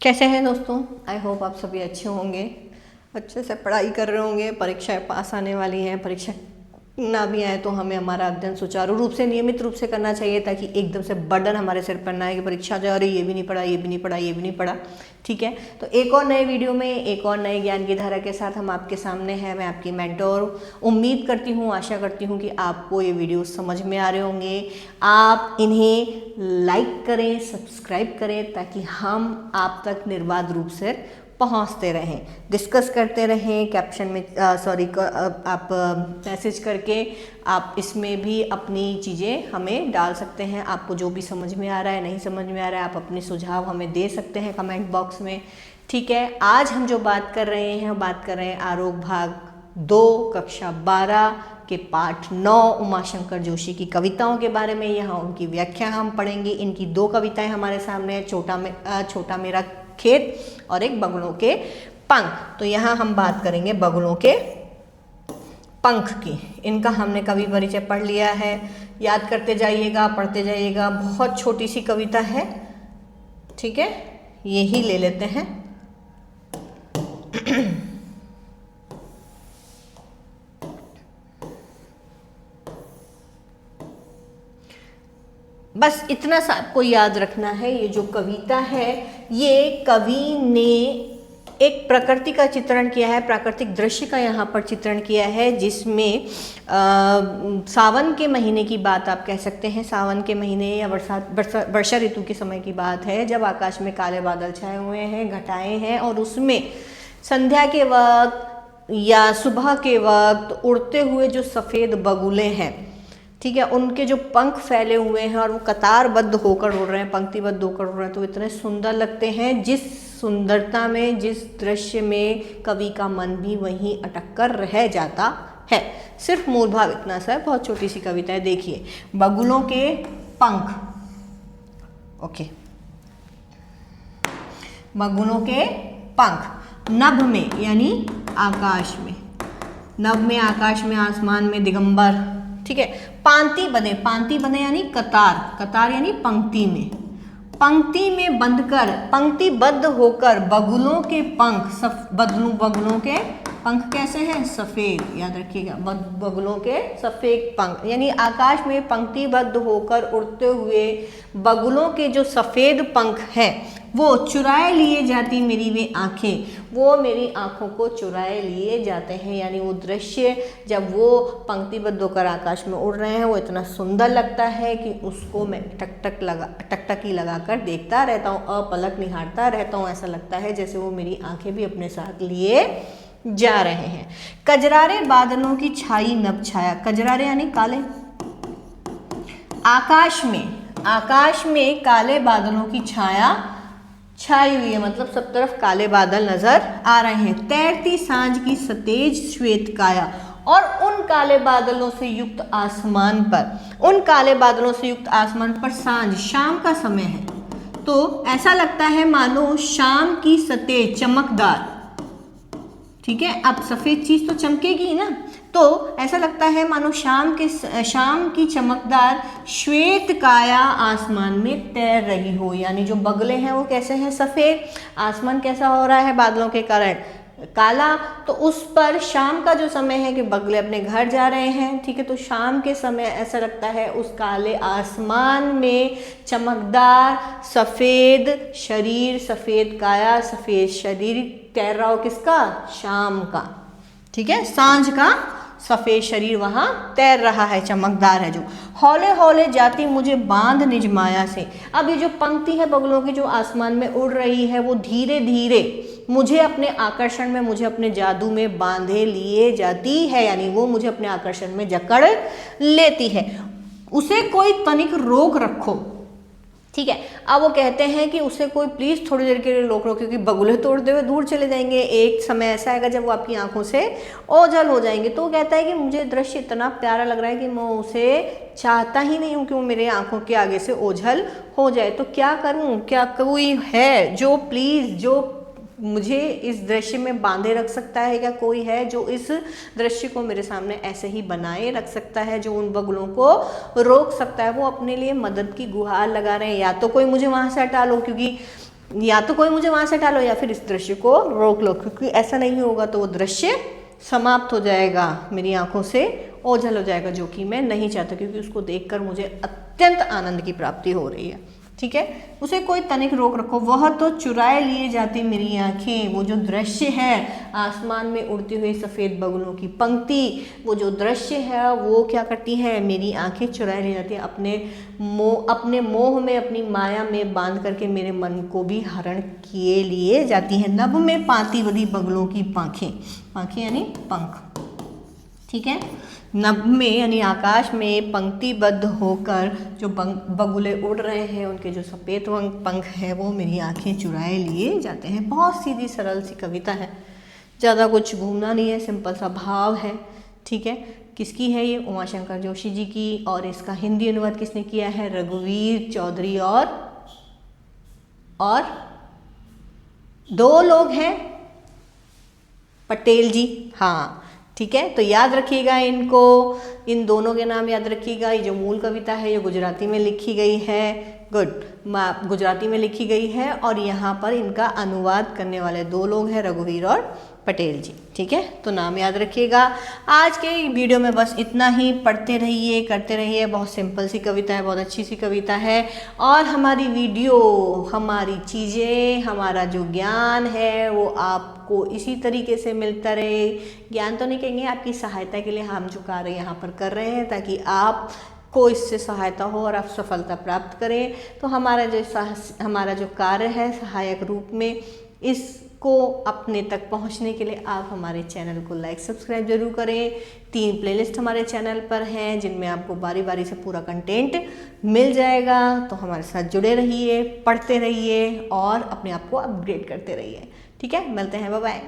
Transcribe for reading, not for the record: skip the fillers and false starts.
कैसे हैं दोस्तों? आई होप आप सभी अच्छे होंगे, अच्छे से पढ़ाई कर रहे होंगे। परीक्षाएं पास आने वाली हैं। परीक्षा ना भी आए तो हमें हमारा अध्ययन सुचारू रूप से नियमित रूप से करना चाहिए, ताकि एकदम से बर्डन हमारे सिर पर ना आए कि परीक्षा जा रही, ये भी नहीं पढ़ा, ये भी नहीं पढ़ा, ये भी नहीं पढ़ा। ठीक है, तो एक और नए वीडियो में एक और नए ज्ञान की धारा के साथ हम आपके सामने हैं। मैं आपकी मेंटोर। उम्मीद करती हूँ, आशा करती हूँ कि आपको ये वीडियो समझ में आ रहे होंगे। आप इन्हें लाइक करें, सब्सक्राइब करें, ताकि हम आप तक निर्बाध रूप से पहुंचते रहें, डिस्कस करते रहें। कैप्शन में आप मैसेज करके आप इसमें भी अपनी चीज़ें हमें डाल सकते हैं। आपको जो भी समझ में आ रहा है, नहीं समझ में आ रहा है, आप अपने सुझाव हमें दे सकते हैं कमेंट बॉक्स में। ठीक है, आज हम जो बात कर रहे हैं आरोग्य भाग 2 कक्षा 12 के पाठ 9 उमाशंकर जोशी की कविताओं के बारे में। यहाँ उनकी व्याख्या हम पढ़ेंगे। इनकी 2 कविताएं हमारे सामने है, छोटा मेरा खेत और एक बगुलों के पंख। तो यहाँ हम बात करेंगे बगुलों के पंख की। इनका हमने कवि परिचय पढ़ लिया है, याद करते जाइएगा, पढ़ते जाइएगा। बहुत छोटी सी कविता है, ठीक है, यही ले लेते हैं। बस इतना सा आपको याद रखना है। ये जो कविता है, ये कवि ने एक प्रकृति का चित्रण किया है, प्राकृतिक दृश्य का यहाँ पर चित्रण किया है, जिसमें सावन के महीने की बात आप कह सकते हैं। सावन के महीने या वर्षा ऋतु के समय की बात है, जब आकाश में काले बादल छाए हुए हैं, घटाएं हैं, और उसमें संध्या के वक्त या सुबह के वक्त उड़ते हुए जो सफ़ेद बगुले हैं, ठीक है, उनके जो पंख फैले हुए हैं और वो कतारबद्ध होकर उड़ रहे हैं, पंक्तिबद्ध होकर उड़ रहे हैं, तो इतने सुंदर लगते हैं। जिस सुंदरता में, जिस दृश्य में कवि का मन भी वहीं अटक कर रह जाता है। सिर्फ मूल भाव इतना सा है, बहुत छोटी सी कविता है। देखिए, बगुलों के पंख, ओके, बगुलों के पंख नभ में यानी आकाश में, नभ में आकाश में, आसमान में, दिगंबर, ठीक है। पांति बंधे यानी कतार यानी पंक्ति में बंधकर, पंक्तिबद्ध होकर बगुलों के पंख, बगुलों के पंख कैसे हैं? सफेद, याद रखिएगा, बगुलों के सफेद पंख, यानी आकाश में पंक्तिबद्ध होकर उड़ते हुए बगुलों के जो सफेद पंख हैं, वो चुराए लिए जाती मेरी वे आंखें, वो मेरी आंखों को चुराए लिए जाते हैं। यानी वो दृश्य जब वो पंक्तिबद्ध होकर आकाश में उड़ रहे हैं, वो इतना सुंदर लगता है कि उसको मैं टकटकी लगाकर देखता रहता हूँ, अपलक निहारता रहता हूँ। ऐसा लगता है जैसे वो मेरी आंखें भी अपने साथ लिए जा रहे हैं। कजरारे बादलों की छाई नभ छाया, कजरारे यानी काले, आकाश में काले बादलों की छाया छाई हुई है, मतलब सब तरफ काले बादल नजर आ रहे हैं। तैरती सांझ की सतेज श्वेत काया, और उन काले बादलों से युक्त आसमान पर सांझ, शाम का समय है, तो ऐसा लगता है मानो शाम की सतेज चमकदार, ठीक है, अब सफेद चीज तो चमकेगी ना, तो ऐसा लगता है मानो शाम की चमकदार श्वेत काया आसमान में तैर रही हो। यानी जो बगले हैं वो कैसे हैं? सफेद। आसमान कैसा हो रहा है? बादलों के कारण काला। तो उस पर शाम का जो समय है कि बगले अपने घर जा रहे हैं, ठीक है, तो शाम के समय ऐसा लगता है उस काले आसमान में चमकदार सफेद शरीर, सफेद काया, सफेद शरीर तैर रहा हो। किसका? शाम का, ठीक है, सांझ का सफेद शरीर वहां तैर रहा है, चमकदार है जो। हौले हौले जाती मुझे बांध निज माया से। अब ये जो पंक्ति है बगुलों की जो आसमान में उड़ रही है, वो धीरे धीरे मुझे अपने आकर्षण में, मुझे अपने जादू में बांधे लिए जाती है, यानी वो मुझे अपने आकर्षण में जकड़ लेती है। उसे कोई तनिक रोक रखो, ठीक है। अब वो कहते हैं कि उसे कोई प्लीज थोड़ी देर के लिए रोक लो, क्योंकि बगुले तोड़ते हुए दूर चले जाएंगे। एक समय ऐसा आएगा जब वो आपकी आंखों से ओझल हो जाएंगे। तो वो कहता है कि मुझे दृश्य इतना प्यारा लग रहा है कि मैं उसे चाहता ही नहीं हूँ कि वो मेरे आंखों के आगे से ओझल हो जाए। तो क्या करूँ? क्या कोई है जो प्लीज, जो मुझे इस दृश्य में बांधे रख सकता है? क्या कोई है जो इस दृश्य को मेरे सामने ऐसे ही बनाए रख सकता है, जो उन बगुलों को रोक सकता है? वो अपने लिए मदद की गुहार लगा रहे हैं, या तो कोई मुझे वहां से हटा लो, क्योंकि या तो कोई मुझे वहाँ से टालो या फिर इस दृश्य को रोक लो, क्योंकि ऐसा नहीं होगा तो वो दृश्य समाप्त हो जाएगा, मेरी आंखों से ओझल हो जाएगा, जो कि मैं नहीं चाहता, क्योंकि उसको देखकर मुझे अत्यंत आनंद की प्राप्ति हो रही है। ठीक है, उसे कोई तनिक रोक रखो, वह तो चुराए लिए जाती मेरी आंखें। वो जो दृश्य है आसमान में उड़ती हुई सफ़ेद बगुलों की पंक्ति, वो जो दृश्य है वो क्या करती है, मेरी आंखें चुराए ले जाती है, अपने मोह में, अपनी माया में बांध करके मेरे मन को भी हरण किए लिए जाती है। नभ में पाती बदी बगुलों की पाँखें, पाँखें यानी पंख। ठीक है, नभ में यानी आकाश में पंक्तिबद्ध होकर जो बगुले उड़ रहे हैं, उनके जो सफ़ेद पंख है वो मेरी आंखें चुराए लिए जाते हैं। बहुत सीधी सरल सी कविता है, ज़्यादा कुछ घूमना नहीं है, सिंपल सा भाव है। ठीक है, किसकी है ये, उमाशंकर जोशी जी की, और इसका हिंदी अनुवाद किसने किया है, रघुवीर चौधरी और दो लोग हैं, पटेल जी। हाँ ठीक है, तो याद रखिएगा इनको, इन दोनों के नाम याद रखिएगा। ये जो मूल कविता है ये गुजराती में लिखी गई है, गुड, गुजराती में लिखी गई है, और यहाँ पर इनका अनुवाद करने वाले दो लोग हैं, रघुवीर और पटेल जी। ठीक है, तो नाम याद रखिएगा। आज के वीडियो में बस इतना ही, पढ़ते रहिए, करते रहिए। बहुत सिंपल सी कविता है, बहुत अच्छी सी कविता है, और हमारी वीडियो, हमारी चीज़ें, हमारा जो ज्ञान है वो आपको इसी तरीके से मिलता रहे। ज्ञान तो नहीं कहेंगे, आपकी सहायता के लिए हम जो कार्य यहाँ पर कर रहे हैं, ताकि आप को इससे सहायता हो और आप सफलता प्राप्त करें। तो हमारा जो कार्य है सहायक रूप में, इसको अपने तक पहुंचने के लिए आप हमारे चैनल को लाइक सब्सक्राइब जरूर करें। 3 प्लेलिस्ट हमारे चैनल पर हैं, जिनमें आपको बारी बारी से पूरा कंटेंट मिल जाएगा। तो हमारे साथ जुड़े रहिए, पढ़ते रहिए और अपने आप को अपग्रेड करते रहिए। ठीक है, मिलते हैं, बाय बाय।